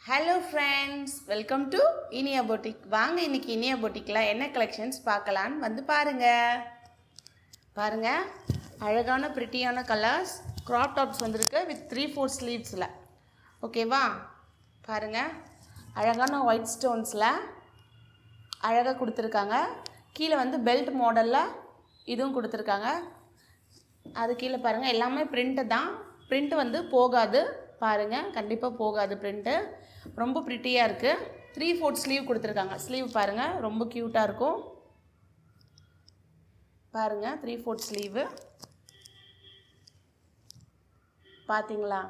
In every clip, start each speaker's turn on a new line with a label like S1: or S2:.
S1: Hello friends, welcome to Iniya boutique. வாங்க இன்னைக்கு இனியா பொட்டிக்கில் என்ன கலெக்ஷன்ஸ் பார்க்கலான்னு வந்து பாருங்கள். அழகான ப்ரிட்டியான கலர்ஸ் க்ராப் டாப்ஸ் வந்திருக்கு வித் 3/4 ஸ்லீவ்ஸில். ஓகேவா? பாருங்கள், அழகான ஒயிட் ஸ்டோன்ஸில் அழகாக கொடுத்துருக்காங்க. கீழே வந்து பெல்ட் மாடலில் இதுவும் கொடுத்துருக்காங்க. அது கீழே பாருங்கள், எல்லாமே பிரிண்ட்டு தான். பிரிண்ட்டு வந்து போகாது பாருங்கள், கண்டிப்பாக போகாது பிரிண்ட்டு. ரொம்ப ப்ரிட்டியாக இருக்குது. 3/4 ஸ்லீவ் கொடுத்துருக்காங்க. ஸ்லீவ் பாருங்கள், ரொம்ப க்யூட்டாக இருக்கும். பாருங்கள், 3/4 ஸ்லீவு பார்த்தீங்களா,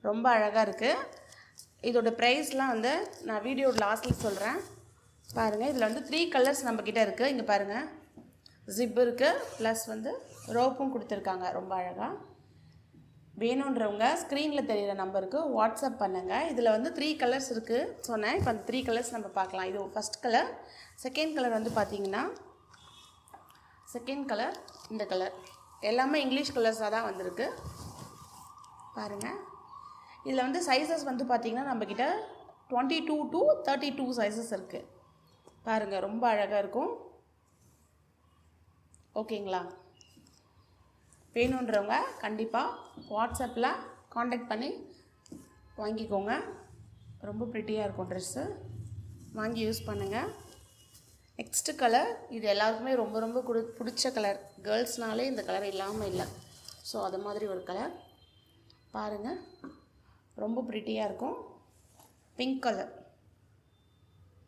S1: ரொம்ப அழகாக இருக்குது. இதோட ப்ரைஸ்லாம் வந்து நான் வீடியோ லாஸ்ட்டில் சொல்கிறேன். பாருங்கள், இதில் வந்து 3 கலர்ஸ் நம்மக்கிட்ட இருக்குது. இங்கே பாருங்கள், ஜிப் இருக்குது, ப்ளஸ் வந்து ரோப்பும் கொடுத்துருக்காங்க. ரொம்ப அழகாக. வேணுன்றவங்க ஸ்க்ரீனில் தெரிகிற நம்பருக்கு வாட்ஸ்அப் பண்ணுங்கள். இதில் வந்து 3 கலர்ஸ் இருக்குது சொன்னேன். இப்போ அந்த 3 கலர்ஸ் நம்ம பார்க்கலாம். இது ஃபஸ்ட் கலர். செகண்ட் கலர் வந்து பார்த்திங்கன்னா, செகண்ட் கலர் இந்த கலர். எல்லாமே இங்கிலீஷ் கலர்ஸாக தான் வந்திருக்கு. பாருங்கள், இதில் வந்து சைஸஸ் வந்து பார்த்திங்கன்னா நம்மக்கிட்ட 22 to 32 சைஸஸ் இருக்குது. பாருங்கள், ரொம்ப அழகாக இருக்கும். ஓகேங்களா? வேணுன்றவங்க கண்டிப்பாக வாட்ஸ்அப்பில் காண்டாக்ட் பண்ணி வாங்கிக்கோங்க. ரொம்ப ப்ரிட்டியாக இருக்கும் ட்ரெஸ்ஸு. வாங்கி யூஸ் பண்ணுங்கள். நெக்ஸ்ட்டு கலர், இது எல்லாருக்குமே ரொம்ப ரொம்ப பிடிச்ச கலர். கேர்ள்ஸ்னாலே இந்த கலர் இல்லாமல் இல்லை. ஸோ அது மாதிரி ஒரு கலர். பாருங்கள், ரொம்ப ப்ரிட்டியாக இருக்கும். பிங்க் கலர்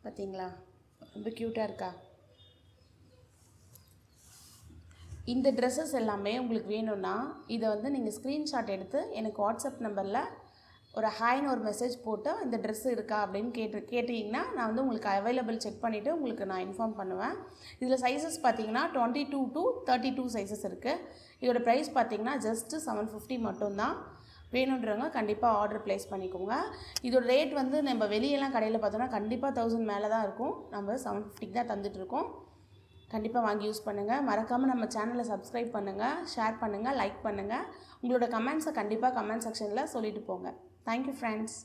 S1: பார்த்தீங்களா, ரொம்ப க்யூட்டாக இருக்கா? இந்த ட்ரெஸ்ஸஸ் எல்லாமே உங்களுக்கு வேணும்னா இதை வந்து நீங்கள் ஸ்க்ரீன்ஷாட் எடுத்து எனக்கு வாட்ஸ்அப் நம்பரில் ஒரு ஹாய்னு ஒரு மெசேஜ் போட்டு இந்த ட்ரெஸ்ஸு இருக்கா அப்படின்னு கேட்டிங்கன்னா நான் வந்து உங்களுக்கு அவைலபிள் செக் பண்ணிவிட்டு உங்களுக்கு நான் இன்ஃபார்ம் பண்ணுவேன். இதில் சைஸஸ் பார்த்தீங்கன்னா 22 to 32 சைஸஸ் இருக்குது. இதோட ப்ரைஸ் பார்த்தீங்கன்னா ஜஸ்ட்டு 750 மட்டும்தான். வேணுன்றவங்க கண்டிப்பாக ஆர்டர் ப்ளேஸ் பண்ணிக்கோங்க. இதோட ரேட் வந்து நம்ம வெளியெல்லாம் கடையில் பார்த்தோன்னா கண்டிப்பாக 1000 மேலே தான் இருக்கும். நம்ம 750 தான் தந்துட்டுருக்கோம். கண்டிப்பாக வாங்கி யூஸ் பண்ணுங்கள். மறக்காமல் நம்ம சேனலை சப்ஸ்கிரைப் பண்ணுங்கள், ஷேர் பண்ணுங்கள், லைக் பண்ணுங்கள். உங்களோட கமெண்ட்ஸை கண்டிப்பாக கமெண்ட் செக்ஷனில் சொல்லிட்டு போங்க. Thank you friends.